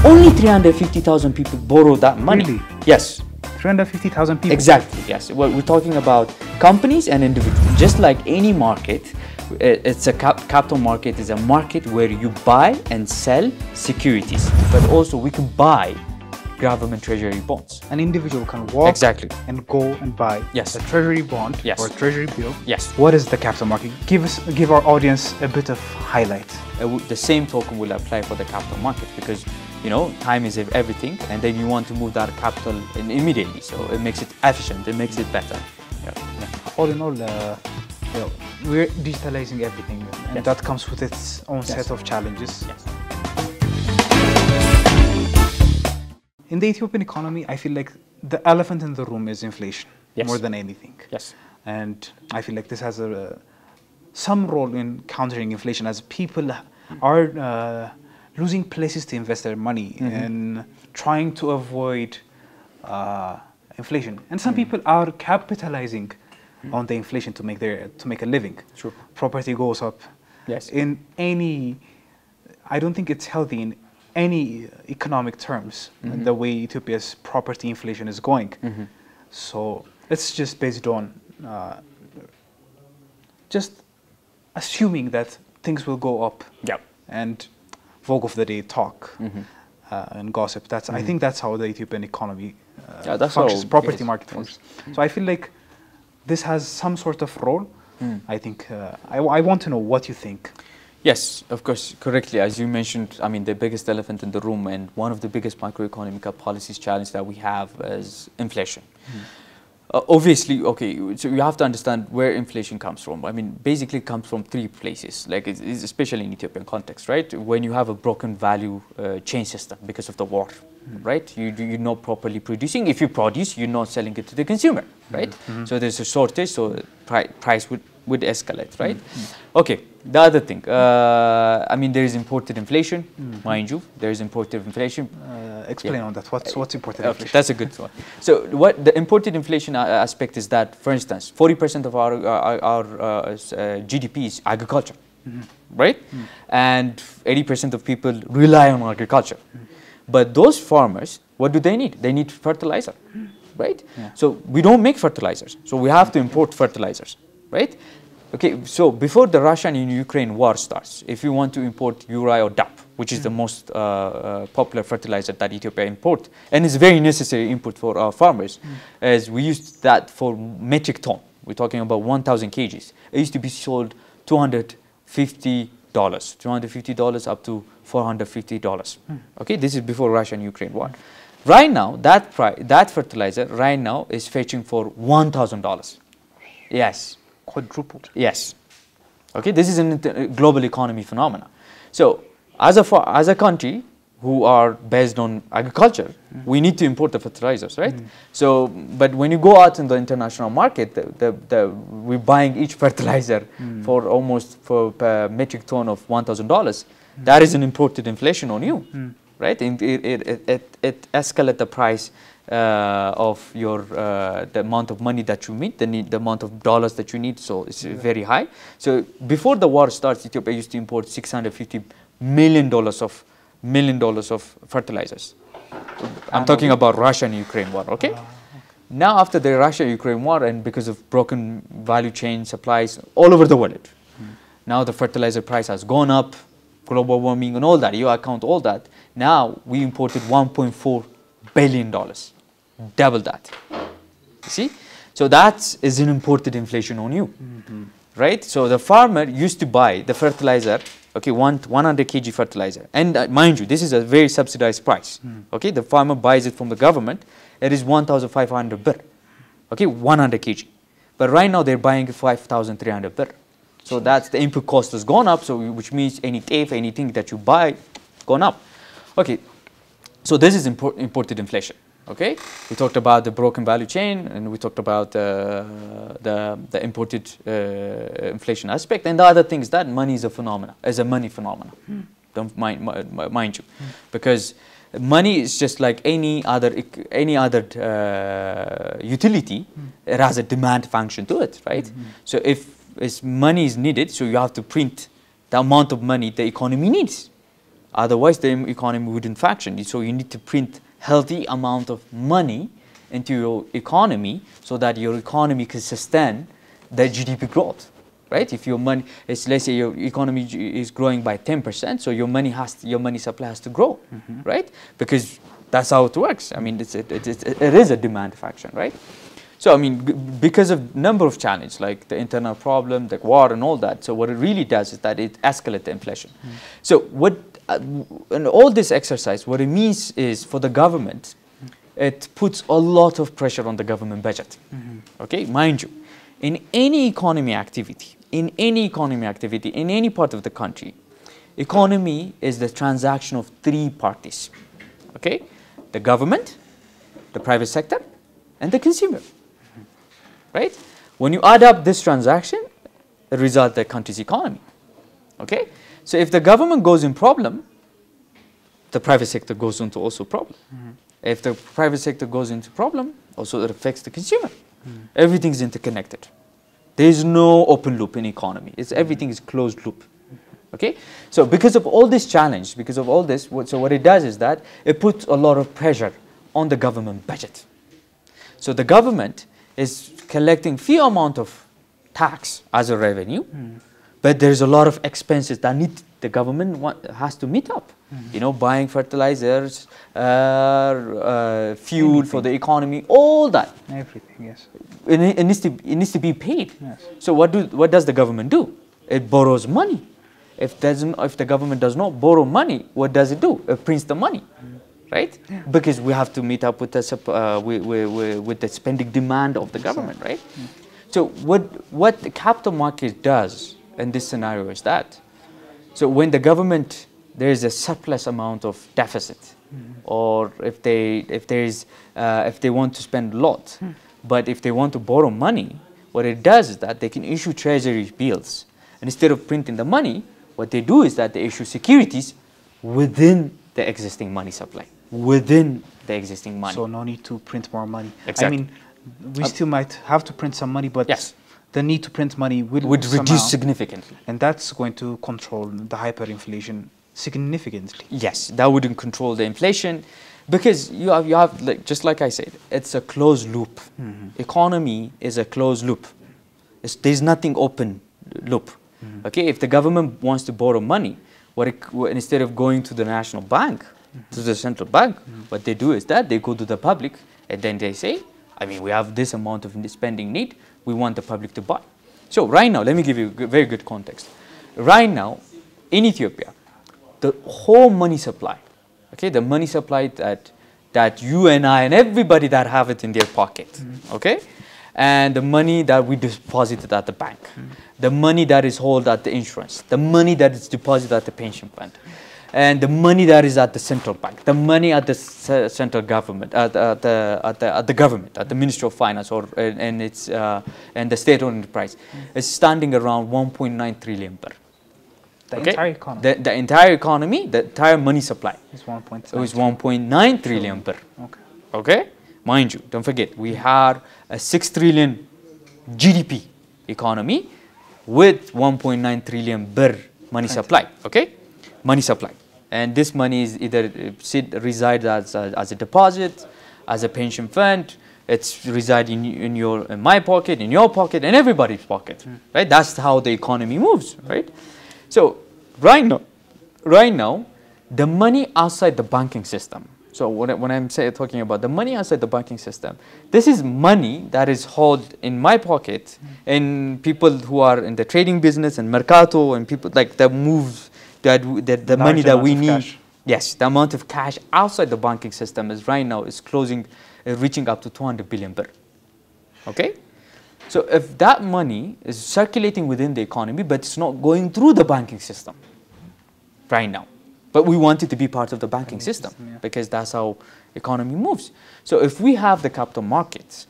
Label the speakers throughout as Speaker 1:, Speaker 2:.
Speaker 1: Only 350,000 people borrow that money.
Speaker 2: Really?
Speaker 1: Yes.
Speaker 2: 350,000 people?
Speaker 1: Exactly, yes. Well, we're talking about companies and individuals. Just like any market, it's a capital market is a market where you buy and sell securities, but also we can buy government treasury bonds.
Speaker 2: An individual can walk
Speaker 1: exactly
Speaker 2: and go and buy
Speaker 1: yes.
Speaker 2: a treasury bond
Speaker 1: yes.
Speaker 2: or a treasury bill.
Speaker 1: Yes.
Speaker 2: What is the capital market? Give our audience a bit of highlight.
Speaker 1: The same token will apply for the capital market because you know time is everything, and then you want to move that capital immediately, so it makes it efficient, it makes it better.
Speaker 2: All in all, you know, we're digitalizing everything, and
Speaker 1: yes.
Speaker 2: that comes with its own
Speaker 1: yes.
Speaker 2: set of challenges.
Speaker 1: Yes.
Speaker 2: In the Ethiopian economy, I feel like the elephant in the room is inflation,
Speaker 1: yes.
Speaker 2: more than anything.
Speaker 1: Yes.
Speaker 2: And I feel like this has some role in countering inflation, as people are losing places to invest their money and trying to avoid inflation. And some people are capitalizing on the inflation to make a living.
Speaker 1: Sure.
Speaker 2: Property goes up.
Speaker 1: Yes.
Speaker 2: I don't think it's healthy in any economic terms, the way Ethiopia's property inflation is going. So it's just based on just assuming that things will go up.
Speaker 1: Yep.
Speaker 2: And vogue of the day talk and gossip. I think that's how the Ethiopian economy functions, property market functions. So I feel like this has some sort of role. I think I want to know what you think.
Speaker 1: Yes, of course, correctly. As you mentioned, I mean, the biggest elephant in the room and one of the biggest macroeconomic policies challenge that we have is inflation. Obviously, okay, so you have to understand where inflation comes from. I mean, basically it comes from three places, like it's especially in Ethiopian context, right? When you have a broken value chain system because of the war, right? You're not properly producing. If you produce, you're not selling it to the consumer, right? So there's a shortage, so price would escalate, right? Okay, the other thing, I mean, there is imported inflation, mind you, there is imported inflation.
Speaker 2: Explain on that. What's imported inflation?
Speaker 1: That's a good one. So what the imported inflation aspect is that, for instance, 40% of our GDP is agriculture, right? And 80% of people rely on agriculture. But those farmers, what do they need? They need fertilizer, right? So we don't make fertilizers, so we have to import fertilizers, right? Okay, so before the Russian and Ukraine war starts, if you want to import urea or DAP, which is the most popular fertilizer that Ethiopia imports, and it's very necessary input for our farmers, as we used that for metric ton. We're talking about 1,000 kgs. It used to be sold $250 up to $450. Okay, this is before Russia and Ukraine war. Right now, that fertilizer right now is fetching for $1,000. Yes.
Speaker 2: Quadrupled.
Speaker 1: Yes. Okay, this is a global economy phenomenon. So as a country who are based on agriculture, we need to import the fertilizers, right? So, but when you go out in the international market, we're buying each fertilizer for almost per metric ton of $1,000. That is an imported inflation on you, right? It escalates the price of your the amount of money that you need, the amount of dollars that you need. So it's very high. So before the war starts, Ethiopia used to import $650 million of fertilizers. I'm talking about Russia and Ukraine war. Okay. Now after the Russia-Ukraine war, and because of broken value chain supplies all over the world, now the fertilizer price has gone up, global warming and all that. You account all that. Now we imported $1.4 billion. Double that. You see? So that is an imported inflation on you, right? So the farmer used to buy the fertilizer, okay, 100 kg fertilizer. And mind you, this is a very subsidized price. Okay, the farmer buys it from the government. It is 1,500 birr. Okay, 100 kg. But right now they're buying 5,300 birr. So that's the input cost has gone up. So which means anything that you buy, gone up. Okay, so this is imported inflation. Okay, we talked about the broken value chain, and we talked about the imported inflation aspect, and the other thing is that money is a phenomenon, as a money phenomenon. Don't mind you, because money is just like any other utility. It has a demand function to it, right? So if money is needed, so you have to print the amount of money the economy needs. Otherwise, the economy wouldn't function. So you need to print healthy amount of money into your economy so that your economy can sustain the GDP growth, right? If your money is, let's say your economy is growing by 10%, so your money supply has to grow, right? Because that's how it works. I mean, it is a demand function, right? So I mean, because of number of challenges like the internal problem, the war, and all that. So what it really does is that it escalates the inflation. So what in all this exercise, what it means is for the government, it puts a lot of pressure on the government budget. Okay, mind you, in any economy activity, in any part of the country, economy is the transaction of three parties. Okay, the government, the private sector, and the consumer. Right? When you add up this transaction, it results in the country's economy. Okay? So if the government goes in problem, the private sector goes into also problem. If the private sector goes into problem, also it affects the consumer. Everything is interconnected. There is no open loop in economy. Everything is closed loop. Okay? So because of all this challenge, because of all this, what it does is that it puts a lot of pressure on the government budget. So the government is collecting few amount of tax as a revenue, but there's a lot of expenses that the government has to meet up. You know, buying fertilizers, fuel for the economy, all that.
Speaker 2: Everything, yes.
Speaker 1: It needs to be paid.
Speaker 2: Yes.
Speaker 1: So what does the government do? It borrows money. If the government does not borrow money, what does it do? It prints the money. Right? Yeah. Because we have to meet up with the spending demand of the government, right? So what the capital market does in this scenario is that, so when the government, there is a surplus amount of deficit, or if they want to spend a lot, but if they want to borrow money, what it does is that they can issue treasury bills. And instead of printing the money, what they do is that they issue securities within the existing money supply. Within the existing money.
Speaker 2: So no need to print more money.
Speaker 1: Exactly.
Speaker 2: I mean, we still might have to print some money, but yes, the need to print money would
Speaker 1: reduce significantly.
Speaker 2: And that's going to control the hyperinflation significantly.
Speaker 1: Yes, that wouldn't control the inflation because you have like, just like I said, it's a closed loop. Economy is a closed loop. There's nothing open loop. Okay, if the government wants to borrow money, instead of going to the national bank, to the central bank, what they do is that they go to the public and then they say, I mean, we have this amount of spending need, we want the public to buy. So right now, let me give you a very good context. Right now, in Ethiopia, the whole money supply, okay, the money supply that you and I and everybody that have it in their pocket, okay, and the money that we deposited at the bank, the money that is held at the insurance, the money that is deposited at the pension fund, and the money that is at the central bank, the money at the central government, at the government, at the Ministry of Finance, and the state-owned enterprise, is standing around 1.9 trillion per.
Speaker 2: The entire economy.
Speaker 1: The entire economy, the entire money supply.
Speaker 2: Is 1.9.
Speaker 1: It was 1.9 trillion per.
Speaker 2: Okay.
Speaker 1: Okay. Mind you, don't forget, we had a 6 trillion GDP economy with 1.9 trillion per money supply. Okay, money supply. And this money is either resides as a deposit, as a pension fund. It's reside in my pocket, in your pocket, and everybody's pocket. Right? That's how the economy moves. Right? So right now, the money outside the banking system. So when I'm talking about the money outside the banking system, this is money that is held in my pocket, and people who are in the trading business and mercato, and people like that move. The money that we need, cash. Yes, the amount of cash outside the banking system is right now is reaching up to 200 billion per. Okay, so if that money is circulating within the economy, but it's not going through the banking system right now, but we want it to be part of the banking system because that's how economy moves. So if we have the capital markets,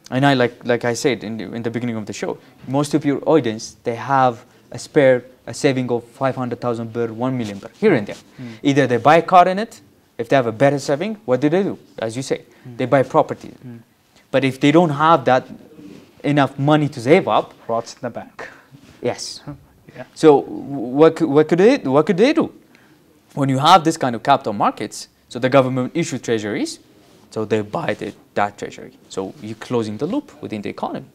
Speaker 1: and like I said in the beginning of the show, most of your audience, they have a saving of 500,000 per 1 million per here and there. Either they buy a car in it, if they have a better saving, what do? As you say, they buy property. But if they don't have that enough money to save up,
Speaker 2: rots in the bank.
Speaker 1: Yes. Yeah. So what could they do? when you have this kind of capital markets, so the government issue treasuries, so they buy that treasury. So you're closing the loop within the economy.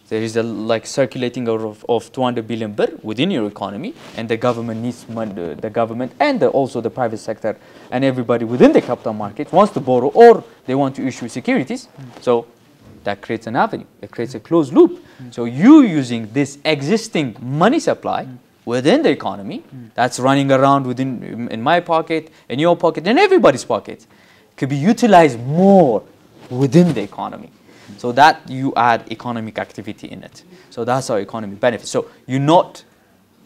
Speaker 1: There is a like circulating of 200 billion birr within your economy, and the government needs money, the government and also the private sector and everybody within the capital market wants to borrow or they want to issue securities. So that creates an avenue, it creates a closed loop. So you using this existing money supply within the economy that's running around in my pocket, in your pocket, in everybody's pocket, could be utilized more within the economy. So that you add economic activity in it. So that's how economy benefits. So you're not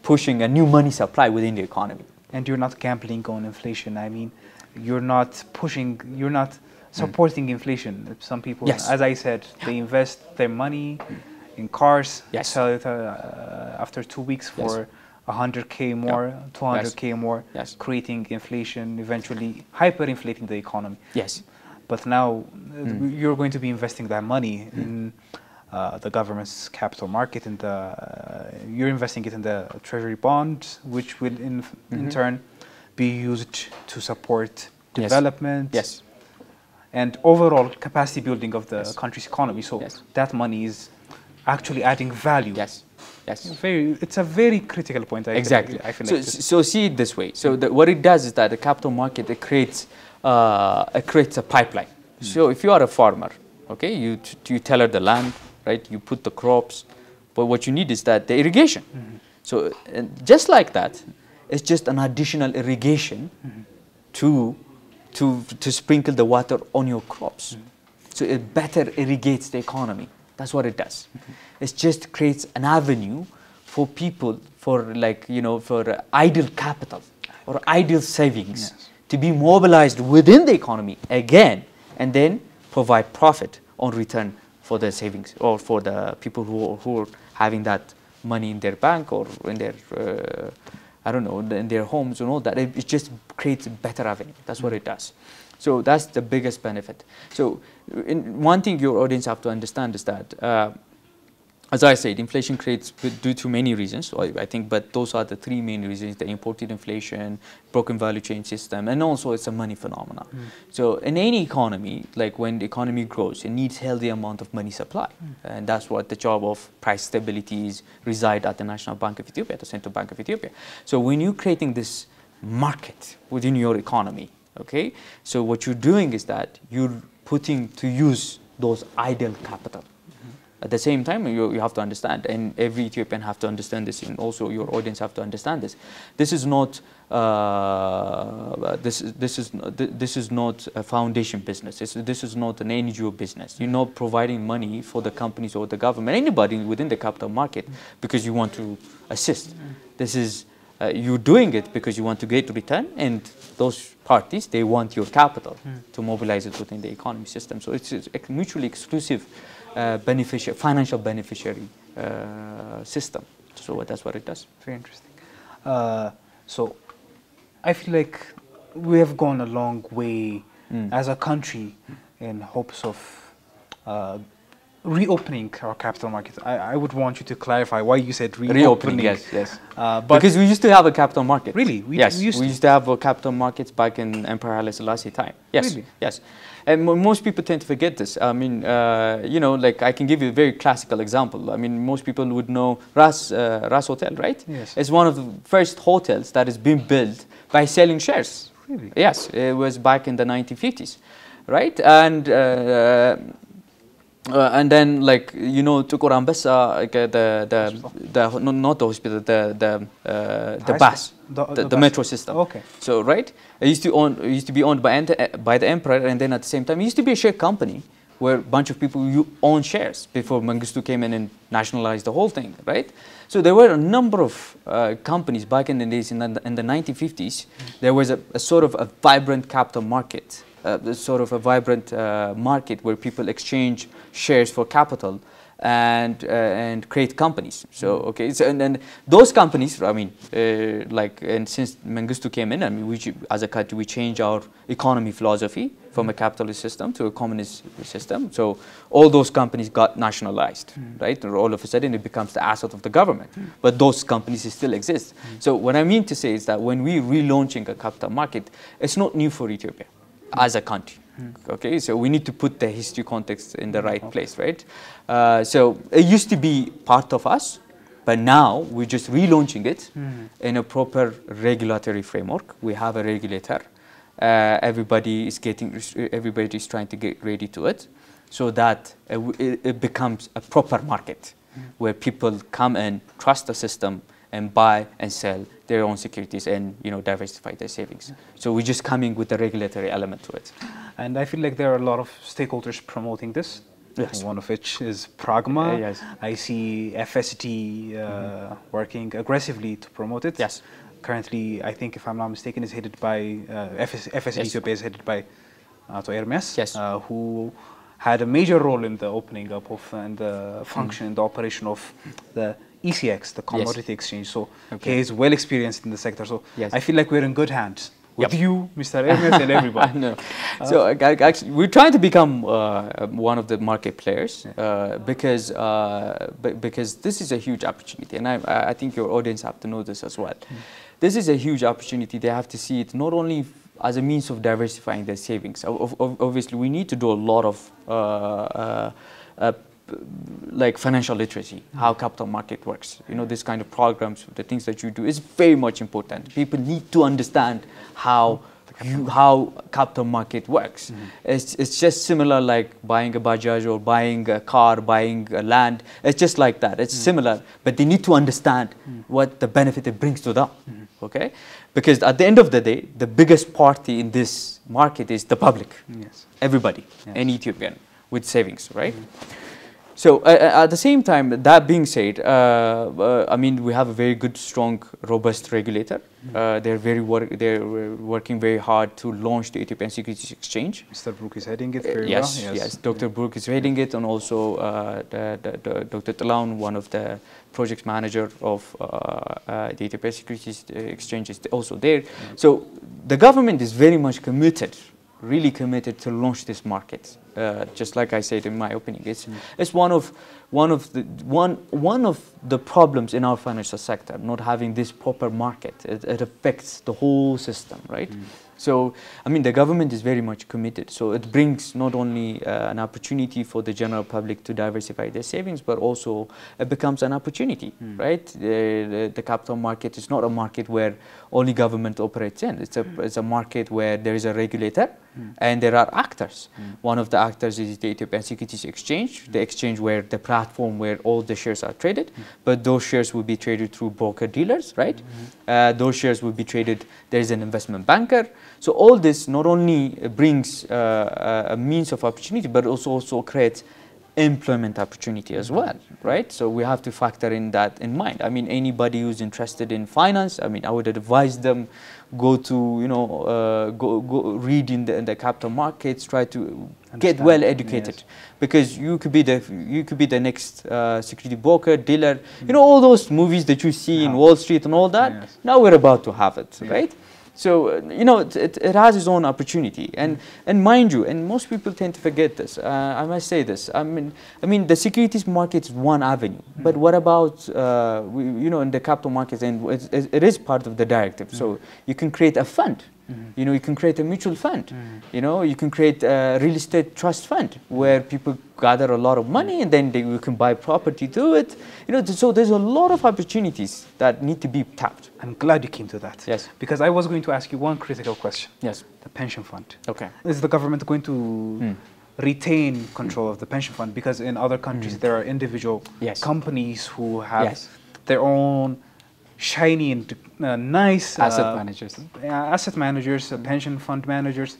Speaker 1: pushing a new money supply within the economy.
Speaker 2: And you're not gambling on inflation. I mean, you're not supporting inflation. Some people, as I said, they invest their money in cars, sell it after 2 weeks for 100K more, 200K more, creating inflation, eventually hyperinflating the economy.
Speaker 1: Yes.
Speaker 2: But now you're going to be investing that money in the government's capital market, and you're investing it in the treasury bond, which will in turn be used to support development and overall capacity building of the country's economy. So that money is actually adding value. It's a very critical point. I feel like
Speaker 1: so see it this way. So what it does is that the capital market, it creates a pipeline. So if you are a farmer, okay, you tiller the land, right? You put the crops, but what you need is that the irrigation. So just like that, it's just an additional irrigation to sprinkle the water on your crops. So it better irrigates the economy. That's what it does. It just creates an avenue for people, for for idle capital or idle savings to be mobilized within the economy again, and then provide profit on return for the savings or for the people who are having that money in their bank or in their, I don't know, in their homes and all that. It just creates a better avenue. That's what it does. So that's the biggest benefit. So one thing your audience have to understand is that, as I said, inflation creates due to many reasons, so I think, but those are the three main reasons: the imported inflation, broken value chain system, and also it's a money phenomena. So in any economy, like when the economy grows, it needs healthy amount of money supply. And that's what the job of price stability is, reside at the National Bank of Ethiopia, the Central Bank of Ethiopia. So when you're creating this market within your economy, okay, so what you're doing is that you're putting to use those idle capital. At the same time, you have to understand, and every Ethiopian have to understand this, and also your audience have to understand this. This is not this is not a foundation business. This is not an NGO business. You're not providing money for the companies or the government, anybody within the capital market, because you want to assist. This is you're doing it because you want to get return, and those parties, they want your capital to mobilize it within the economy system. So it's a mutually exclusive financial beneficiary system. So that's what it does.
Speaker 2: Very interesting. So I feel like we have gone a long way as a country in hopes of reopening our capital market. I would want you to clarify why you said reopening.
Speaker 1: Yes. Because we used to have a capital market.
Speaker 2: Really?
Speaker 1: We used to have a capital markets back in Emperor Haile Selassie time. Yes.
Speaker 2: Really?
Speaker 1: Yes. And most people tend to forget this. I mean, like I can give you a very classical example. I mean, most people would know Ras Hotel, right?
Speaker 2: Yes.
Speaker 1: It's one of the first hotels that has been built by selling shares.
Speaker 2: Really?
Speaker 1: Yes, it was back in the 1950s, right? And then, like, you know, Tukur Ambessa, like, not the hospital, the bus, the metro system.
Speaker 2: Okay.
Speaker 1: So, right, it used to be owned by the emperor, and then at the same time, it used to be a share company where a bunch of people own shares before Mengistu came in and nationalized the whole thing, right? So there were a number of companies back in the days in the 1950s. There was a sort of a vibrant capital market. Sort of a vibrant market where people exchange shares for capital, and create companies. So okay, so and then those companies, I mean, and since Mengistu came in, I mean, as a country we changed our economy philosophy from a capitalist system to a communist system. So all those companies got nationalized, right? And all of a sudden it becomes the asset of the government. But those companies still exist. So what I mean to say is that when we relaunching a capital market, it's not new for Ethiopia as a country. Okay, so we need to put the history context in the right place, right? So it used to be part of us, but now we're just relaunching it in a proper regulatory framework. We have a regulator. Everybody is trying to get ready to it, so that it becomes a proper market where people come and trust the system and buy and sell their own securities and diversify their savings. So we're just coming with the regulatory element to it.
Speaker 2: And I feel like there are a lot of stakeholders promoting this.
Speaker 1: Yes.
Speaker 2: One of which is Pragma.
Speaker 1: Yes.
Speaker 2: I see FST working aggressively to promote it.
Speaker 1: Yes.
Speaker 2: Currently, I think, if I'm not mistaken, is headed by FST
Speaker 1: Yes.
Speaker 2: Ethiopia is headed by Hermes,
Speaker 1: Yes.
Speaker 2: who had a major role in the opening up of and the function and the operation of the ECX, the commodity exchange. So he is well experienced in the sector. So I feel like we're in good hands with you, Mr. Hermes, and everybody.
Speaker 1: No. So actually, we're trying to become one of the market players because this is a huge opportunity, and I think your audience have to know this as well. This is a huge opportunity. They have to see it not only as a means of diversifying their savings. Obviously, we need to do a lot of like financial literacy, how capital market works. This kind of programs, the things that you do is very much important. People need to understand how capital market works. It's just similar like buying a Bajaj or buying a car, buying a land. It's just like that. It's similar, but they need to understand what the benefit it brings to them. Okay, because at the end of the day, the biggest party in this market is the public.
Speaker 2: Yes.
Speaker 1: Everybody, any Ethiopian with savings, right? So at the same time, that being said, I mean, we have a very good, strong, robust regulator. They're working very hard to launch the Ethiopian Securities Exchange.
Speaker 2: Mr. Brook is heading it very
Speaker 1: well. Yes, Dr. Brook is heading it, and also Dr. Talaun, one of the project manager of the Ethiopian Securities Exchange, is also there. So the government is very much committed, really committed to launch this market. Just like I said in my opening, it's one of the problems in our financial sector, not having this proper market. It affects the whole system, right? So, I mean, the government is very much committed. So it brings not only an opportunity for the general public to diversify their savings, but also it becomes an opportunity, right? The capital market is not a market where only government operates in. It's a market where there is a regulator and there are actors. One of the actors is the Ethiopian Securities Exchange, the exchange where the platform where all the shares are traded, but those shares will be traded through broker dealers, right? Those shares will be traded, there is an investment banker. So all this not only brings a means of opportunity, but also creates employment opportunity as well, right? So we have to factor in that in mind. I mean, anybody who's interested in finance, I mean, I would advise them go to, go read in the capital markets, try to get well educated, because you could be the next security broker, dealer, all those movies that you see in Wall Street and all that. Now we're about to have it, right? So, it has its own opportunity, and mind you, and most people tend to forget this, I must say this, I mean the securities market is one avenue, but what about, in the capital markets, and it is part of the directive, so you can create a fund, you can create a mutual fund, you can create a real estate trust fund where people gather a lot of money and then you can buy property to it, so there's a lot of opportunities that need to be tapped.
Speaker 2: I'm glad you came to that.
Speaker 1: Yes.
Speaker 2: Because I was going to ask you one critical question.
Speaker 1: Yes.
Speaker 2: The pension fund.
Speaker 1: Okay.
Speaker 2: Is the government going to retain control of the pension fund? Because in other countries there are individual companies who have their own shiny and nice
Speaker 1: asset managers,
Speaker 2: pension fund managers.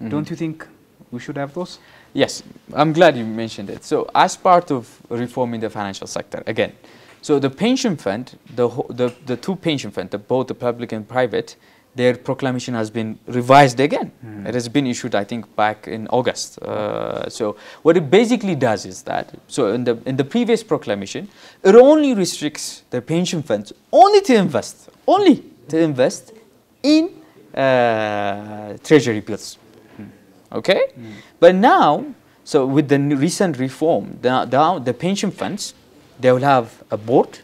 Speaker 2: Don't you think we should have those?
Speaker 1: Yes, I'm glad you mentioned it. So as part of reforming the financial sector, again, so the pension fund, the two pension funds, both the public and private, their proclamation has been revised again. It has been issued, I think, back in August. So what it basically does is that, so in the previous proclamation, it only restricts the pension funds only to invest in treasury bills. Okay, but now, so with the recent reform, now the pension funds, they will have a board,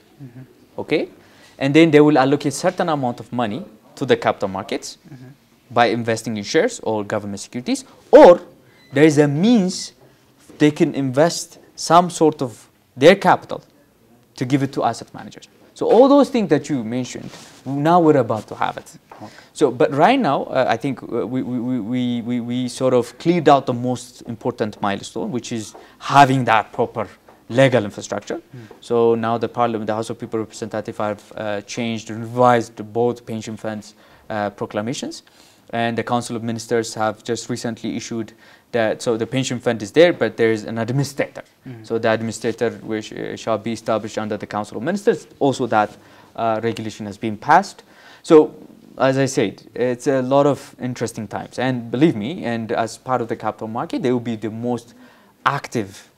Speaker 1: okay, and then they will allocate certain amount of money to the capital markets by investing in shares or government securities, or there is a means they can invest some sort of their capital to give it to asset managers. So all those things that you mentioned, now we're about to have it. So, but right now, I think we sort of cleared out the most important milestone, which is having that proper legal infrastructure. So now the Parliament, the House of People Representatives have changed, revised both pension funds proclamations, and the Council of Ministers have just recently issued that. So the pension fund is there, but there is an administrator. So the administrator which shall be established under the Council of Ministers. Also, that regulation has been passed. So, as I said, it's a lot of interesting times, and believe me, and as part of the capital market, they will be the most active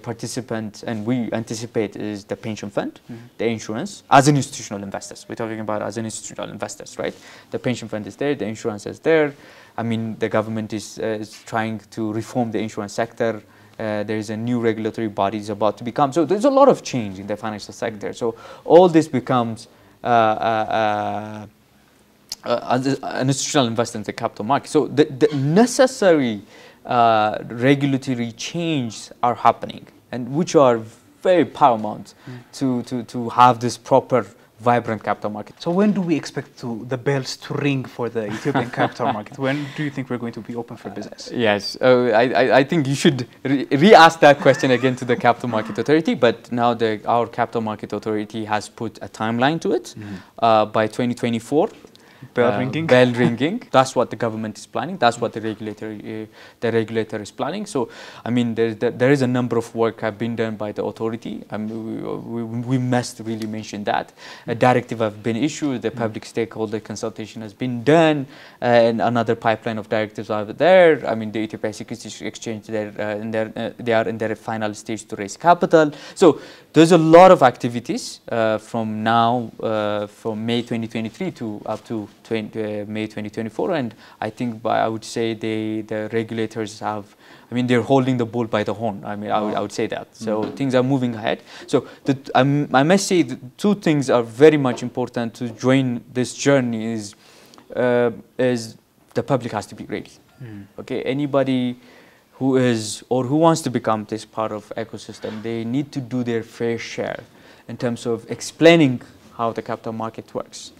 Speaker 1: participant, and we anticipate is the pension fund, the insurance, as an institutional investors. We're talking about as an institutional investors, right? The pension fund is there, the insurance is there. I mean, the government is trying to reform the insurance sector. There is a new regulatory body is about to become. So there's a lot of change in the financial sector. So all this becomes an institutional investor in the capital market. So the necessary regulatory changes are happening, and which are very paramount to have this proper, vibrant capital market.
Speaker 2: So when do we expect the bells to ring for the Ethiopian capital market? When do you think we're going to be open for business?
Speaker 1: Yes, I think you should re-ask that question again to the Capital Market Authority, but now our Capital Market Authority has put a timeline to it by 2024.
Speaker 2: Bell ringing.
Speaker 1: Bell ringing. That's what the government is planning. That's what the regulator is planning. So, I mean, there is a number of work have been done by the authority. We must really mention that. A directive have been issued. The public stakeholder consultation has been done, and another pipeline of directives are there. I mean, the Ethiopia Securities Exchange, they are in their final stage to raise capital. So, there's a lot of activities from now, from May 2023 to up to May 2024, and I think I would say the regulators have, I mean, they're holding the bull by the horn. I mean, I would say that. So things are moving ahead. So I must say the two things are very much important to join this journey is the public has to be ready. Okay, anybody who is or who wants to become this part of ecosystem, they need to do their fair share in terms of explaining how the capital market works.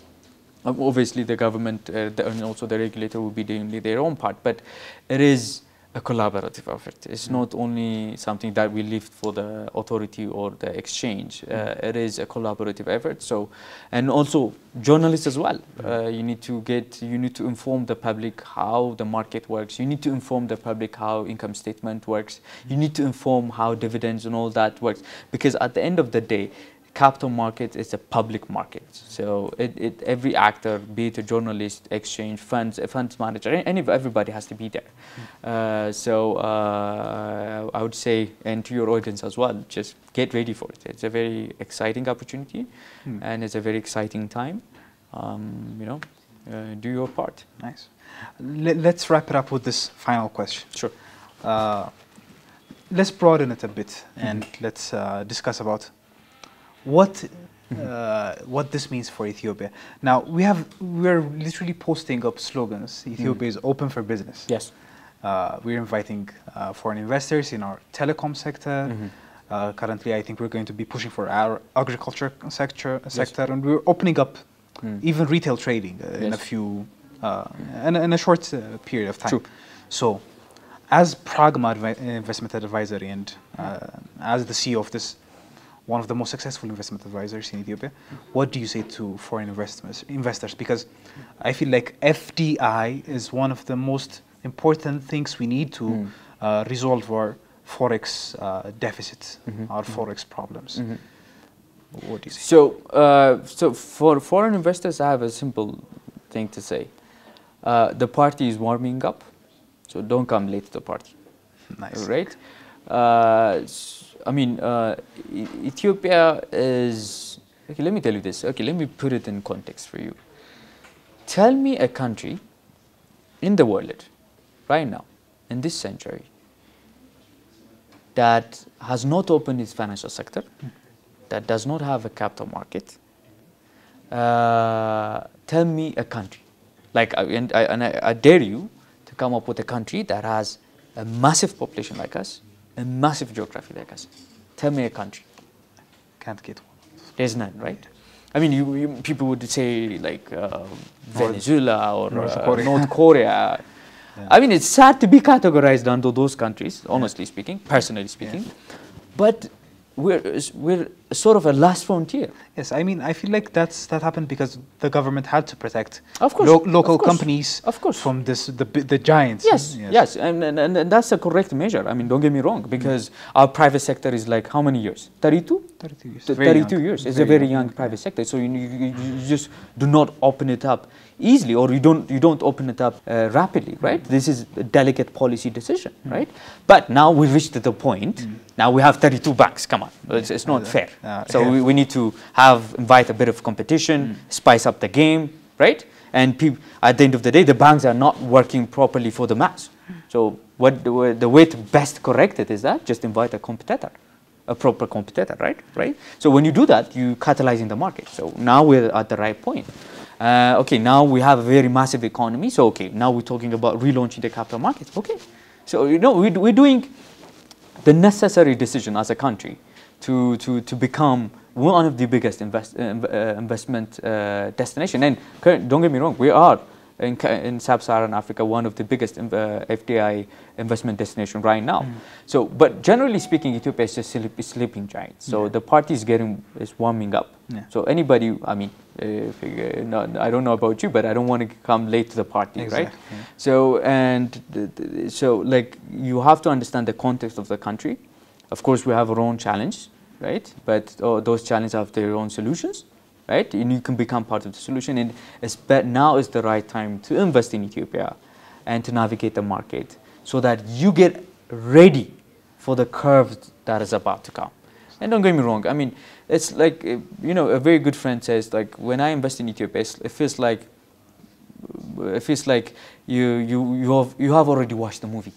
Speaker 1: Obviously, the government and also the regulator will be doing their own part, but it is a collaborative effort. It's not only something that we leave for the authority or the exchange. It is a collaborative effort. So, and also journalists as well. You need to inform the public how the market works. You need to inform the public how income statement works. You need to inform how dividends and all that works, because at the end of the day, capital market is a public market. So every actor, be it a journalist, exchange, funds manager, everybody has to be there. So I would say, and to your audience as well, just get ready for it. It's a very exciting opportunity, and it's a very exciting time. You know, do your part.
Speaker 2: Nice. Let's wrap it up with this final question.
Speaker 1: Sure.
Speaker 2: Let's broaden it a bit, and let's discuss about what this means for Ethiopia. Now we're literally posting up slogans. Ethiopia is open for business.
Speaker 1: Yes.
Speaker 2: We're inviting foreign investors in our telecom sector. Currently, I think we're going to be pushing for our agriculture sector, and we're opening up even retail trading in a few in a short period of time.
Speaker 1: True.
Speaker 2: So, as Pragma Investment Advisory and as the CEO of this, one of the most successful investment advisors in Ethiopia, what do you say to foreign investors? Because I feel like FDI is one of the most important things we need to resolve our forex deficits, our forex problems. What do you say?
Speaker 1: So, so for foreign investors, I have a simple thing to say. The party is warming up, so don't come late to the party.
Speaker 2: Nice.
Speaker 1: Right? I mean, Ethiopia is... Okay, let me tell you this. Okay, let me put it in context for you. Tell me a country in the world right now, in this century, that has not opened its financial sector, that does not have a capital market. Tell me a country. Like, I dare you to come up with a country that has a massive population like us, a massive geography like us. Tell me a country.
Speaker 2: Can't get one.
Speaker 1: There's none, right? I mean, people would say like Venezuela or North Korea. Yeah. I mean, it's sad to be categorized under those countries, honestly speaking, personally speaking. Yeah. But we're sort of a last frontier.
Speaker 2: Yes, I mean, I feel like that happened because the government had to protect
Speaker 1: of
Speaker 2: local
Speaker 1: course,
Speaker 2: companies from the giants.
Speaker 1: Yes, and that's a correct measure. I mean, don't get me wrong, because our private sector is like how many years? 32?
Speaker 2: 32 years.
Speaker 1: 32 years. It's a very young private sector. So you just do not open it up easily, or you don't open it up rapidly, right? This is a delicate policy decision, right? But now we reached the point. Now we have 32 banks. Come on, it's not fair. So we need to invite a bit of competition, spice up the game, right? And at the end of the day, the banks are not working properly for the mass. So the way to best correct it is that just invite a competitor, a proper competitor, right? So when you do that, you catalyze in the market. So now we're at the right point. Okay, now we have a very massive economy. So okay, now we're talking about relaunching the capital markets. Okay, so we're doing the necessary decision as a country to become one of the biggest investment destination. And don't get me wrong, we are in sub-Saharan Africa one of the biggest FDI investment destination right now. So, but generally speaking, Ethiopia is just a sleeping giant. So the party is warming up. So anybody, I mean, I don't know about you, but I don't want to come late to the party, right? So so like you have to understand the context of the country. Of course, we have our own challenge, right? But those challenges have their own solutions, right? And you can become part of the solution. And now is the right time to invest in Ethiopia and to navigate the market so that you get ready for the curve that is about to come. And don't get me wrong, I mean, it's like, a very good friend says, like, when I invest in Ethiopia, it feels like you have already watched the movie.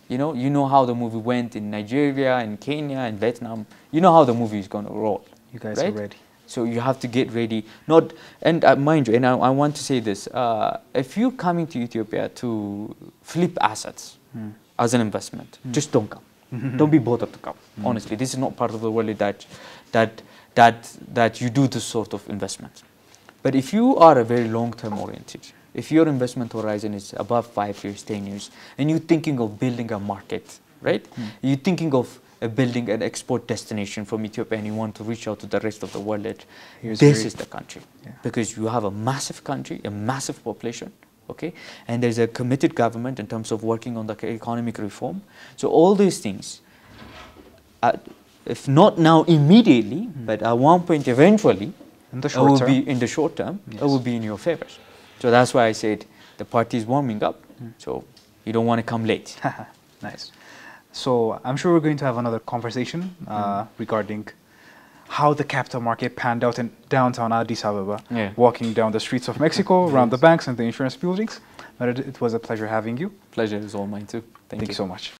Speaker 1: You know how the movie went in Nigeria, and Kenya, and Vietnam. You know how the movie is going to roll.
Speaker 2: You guys are ready.
Speaker 1: So you have to get ready. Mind you, and I want to say this, if you're coming to Ethiopia to flip assets as an investment, just don't come. Don't be bothered to come. Honestly, this is not part of the world that you do this sort of investment. But if you are a very long-term oriented, if your investment horizon is above 5 years, 10 years, and you're thinking of building a market, right? You're thinking of building an export destination from Ethiopia, and you want to reach out to the rest of the world, this is the country. Because you have a massive country, a massive population, okay? And there's a committed government in terms of working on the economic reform. So all these things, if not now immediately, but at one point eventually, in the short term, it will be in your favor. So that's why I said the party is warming up. So you don't want to come late.
Speaker 2: Nice. So I'm sure we're going to have another conversation regarding how the capital market panned out in downtown Addis Ababa, walking down the streets of Mexico, around the banks and the insurance buildings. But it was a pleasure having you.
Speaker 1: Pleasure is all mine too. Thank you
Speaker 2: so much.